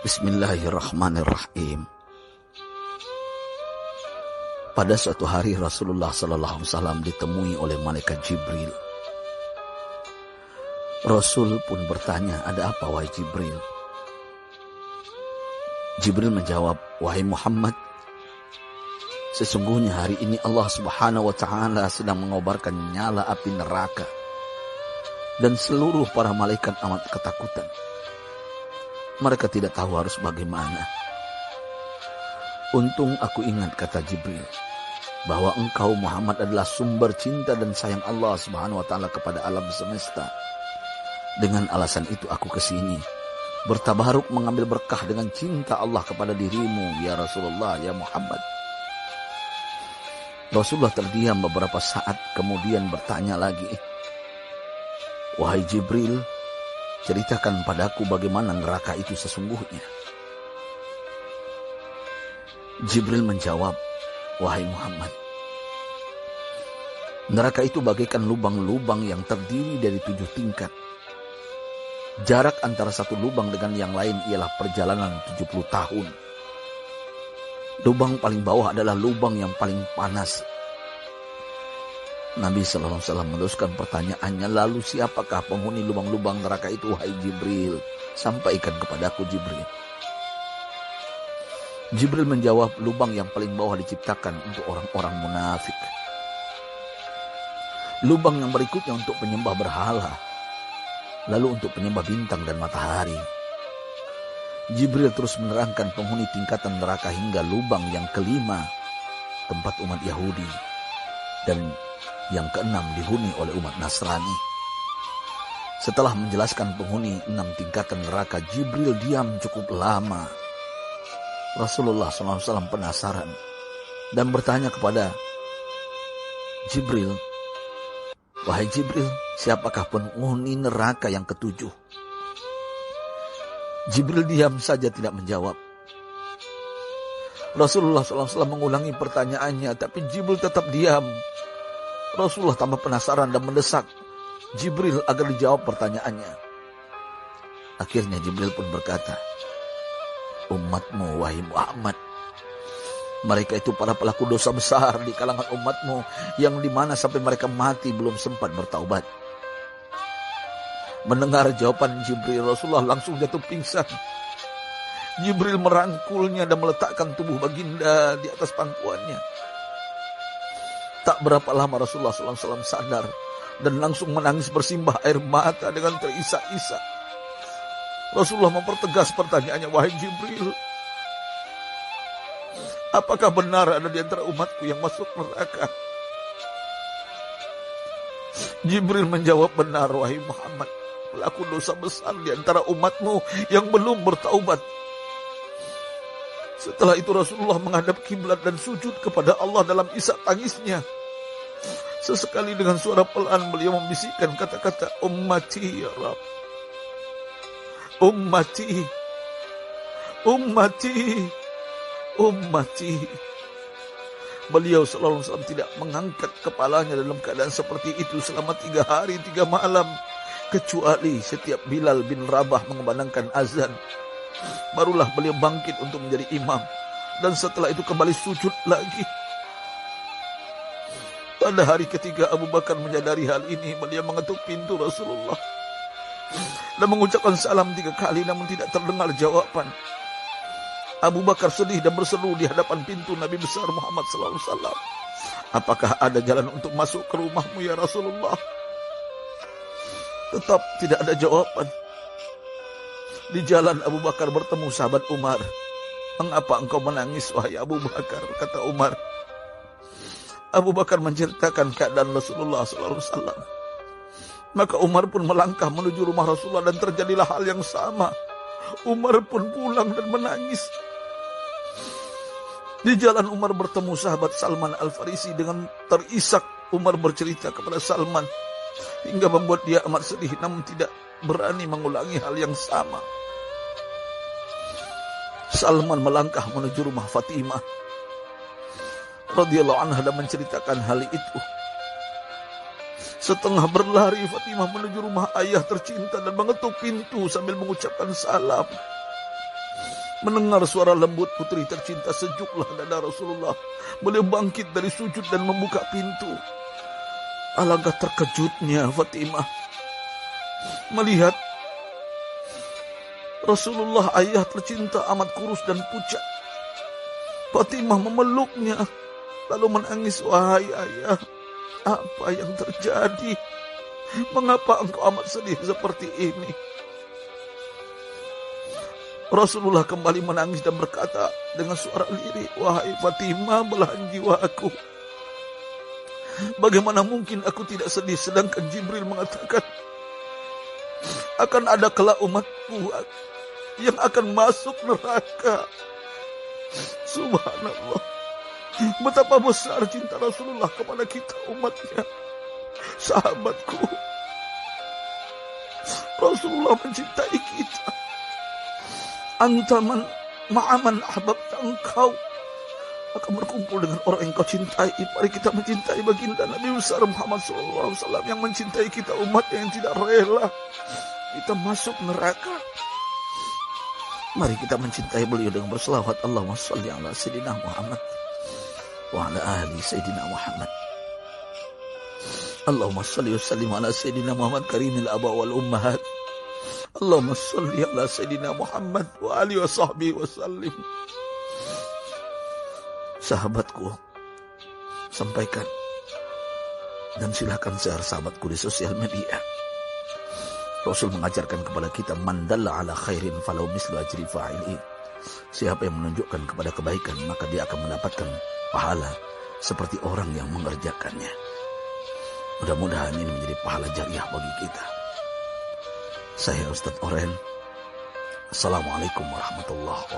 Bismillahirrahmanirrahim. Pada suatu hari Rasulullah SAW ditemui oleh malaikat Jibril. Rasul pun bertanya, "Ada apa wahai Jibril?" Jibril menjawab, "Wahai Muhammad, sesungguhnya hari ini Allah Subhanahu wa Ta'ala sedang mengobarkan nyala api neraka, dan seluruh para malaikat amat ketakutan. Mereka tidak tahu harus bagaimana. Untung aku ingat," kata Jibril, "bahwa engkau Muhammad adalah sumber cinta dan sayang Allah Subhanahu wa Ta'ala kepada alam semesta. Dengan alasan itu aku kesini, bertabaruk mengambil berkah dengan cinta Allah kepada dirimu, ya Rasulullah, ya Muhammad." Rasulullah terdiam beberapa saat, kemudian bertanya lagi, "Wahai Jibril, ceritakan padaku bagaimana neraka itu sesungguhnya." Jibril menjawab, "Wahai Muhammad, neraka itu bagaikan lubang-lubang yang terdiri dari 7 tingkat. Jarak antara satu lubang dengan yang lain ialah perjalanan 70 tahun. Lubang paling bawah adalah lubang yang paling panas." Nabi SAW meneruskan pertanyaannya, "Lalu siapakah penghuni lubang-lubang neraka itu wahai Jibril? Sampaikan kepadaku Jibril." Jibril menjawab, "Lubang yang paling bawah diciptakan untuk orang-orang munafik. Lubang yang berikutnya untuk penyembah berhala. Lalu untuk penyembah bintang dan matahari." Jibril terus menerangkan penghuni tingkatan neraka hingga lubang yang kelima, tempat umat Yahudi, dan yang keenam dihuni oleh umat Nasrani. Setelah menjelaskan penghuni 6 tingkatan neraka, Jibril diam cukup lama. Rasulullah SAW penasaran dan bertanya kepada Jibril, "Wahai Jibril, siapakah penghuni neraka yang ke-7?" Jibril diam saja tidak menjawab. Rasulullah SAW mengulangi pertanyaannya, tapi Jibril tetap diam. Rasulullah tambah penasaran dan mendesak Jibril agar dijawab pertanyaannya. Akhirnya Jibril pun berkata, "Umatmu wahai Muhammad, mereka itu para pelaku dosa besar di kalangan umatmu, yang dimana sampai mereka mati belum sempat bertaubat." Mendengar jawaban Jibril, Rasulullah langsung jatuh pingsan. Jibril merangkulnya dan meletakkan tubuh baginda di atas pangkuannya. Tak berapa lama Rasulullah SAW sadar dan langsung menangis bersimbah air mata dengan terisak-isak. Rasulullah mempertegas pertanyaannya, "Wahai Jibril, apakah benar ada di antara umatku yang masuk neraka?" Jibril menjawab, "Benar wahai Muhammad, pelaku dosa besar di antara umatmu yang belum bertaubat." Setelah itu Rasulullah menghadap kiblat dan sujud kepada Allah dalam isak tangisnya. Sesekali dengan suara pelan beliau membisikkan kata-kata, "Ummati ya Rabb, ummati, ummati, ummati." Beliau SAW tidak mengangkat kepalanya dalam keadaan seperti itu selama 3 hari 3 malam. Kecuali setiap Bilal bin Rabah mengumandangkan azan, barulah beliau bangkit untuk menjadi imam. Dan setelah itu kembali sujud lagi. Pada hari ketiga Abu Bakar menyadari hal ini. Beliau mengetuk pintu Rasulullah dan mengucapkan salam 3 kali, namun tidak terdengar jawaban. Abu Bakar sedih dan berseru di hadapan pintu Nabi besar Muhammad SAW, "Apakah ada jalan untuk masuk ke rumahmu ya Rasulullah?" Tetap tidak ada jawaban. Di jalan Abu Bakar bertemu sahabat Umar. "Mengapa engkau menangis wahai Abu Bakar?" kata Umar. Abu Bakar menceritakan keadaan Rasulullah SAW. Maka Umar pun melangkah menuju rumah Rasulullah dan terjadilah hal yang sama. Umar pun pulang dan menangis. Di jalan Umar bertemu sahabat Salman Al-Farisi. Dengan terisak Umar bercerita kepada Salman hingga membuat dia amat sedih, namun tidak berani mengulangi hal yang sama. Salman melangkah menuju rumah Fatimah radhiyallahu anha dan menceritakan hal itu. Setengah berlari Fatimah menuju rumah ayah tercinta dan mengetuk pintu sambil mengucapkan salam. Mendengar suara lembut putri tercinta, sejuklah dada Rasulullah. Beliau bangkit dari sujud dan membuka pintu. Alangkah terkejutnya Fatimah melihat Rasulullah, ayah tercinta, amat kurus dan pucat. Fatimah memeluknya lalu menangis. Wahai ayah, apa yang terjadi? Mengapa engkau amat sedih seperti ini? Rasulullah kembali menangis dan berkata dengan suara lirih, wahai Fatimah, belahan jiwaku, bagaimana mungkin aku tidak sedih sedangkan Jibril mengatakan akan ada kelak umatku yang akan masuk neraka. Subhanallah, betapa besar cinta Rasulullah kepada kita umatnya. Sahabatku, Rasulullah mencintai kita. Antaman ma'aman ahbabta, engkau akan berkumpul dengan orang yang kau cintai. Mari kita mencintai baginda Nabi besar Muhammad SAW yang mencintai kita, umat yang tidak rela kita masuk neraka. Mari kita mencintai beliau dengan berselawat, Allahumma sholli ala Sayyidina Muhammad wa ala ahli Sayyidina Muhammad. Allahumma sholli wa sallim ala Sayyidina Muhammad karimil aba wal ummahat. Allahumma sholli ala Sayyidina Muhammad wa alihi wa sahbihi wa sallim. Sahabatku, sampaikan dan silakan share sahabatku di sosial media. Rasul mengajarkan kepada kita, man dalla ala khairin falau mislu ajri fa'ili. Siapa yang menunjukkan kepada kebaikan, maka dia akan mendapatkan pahala seperti orang yang mengerjakannya. Mudah-mudahan ini menjadi pahala jariah bagi kita. Saya Ustadz Oren. Assalamualaikum warahmatullahi wabarakatuh.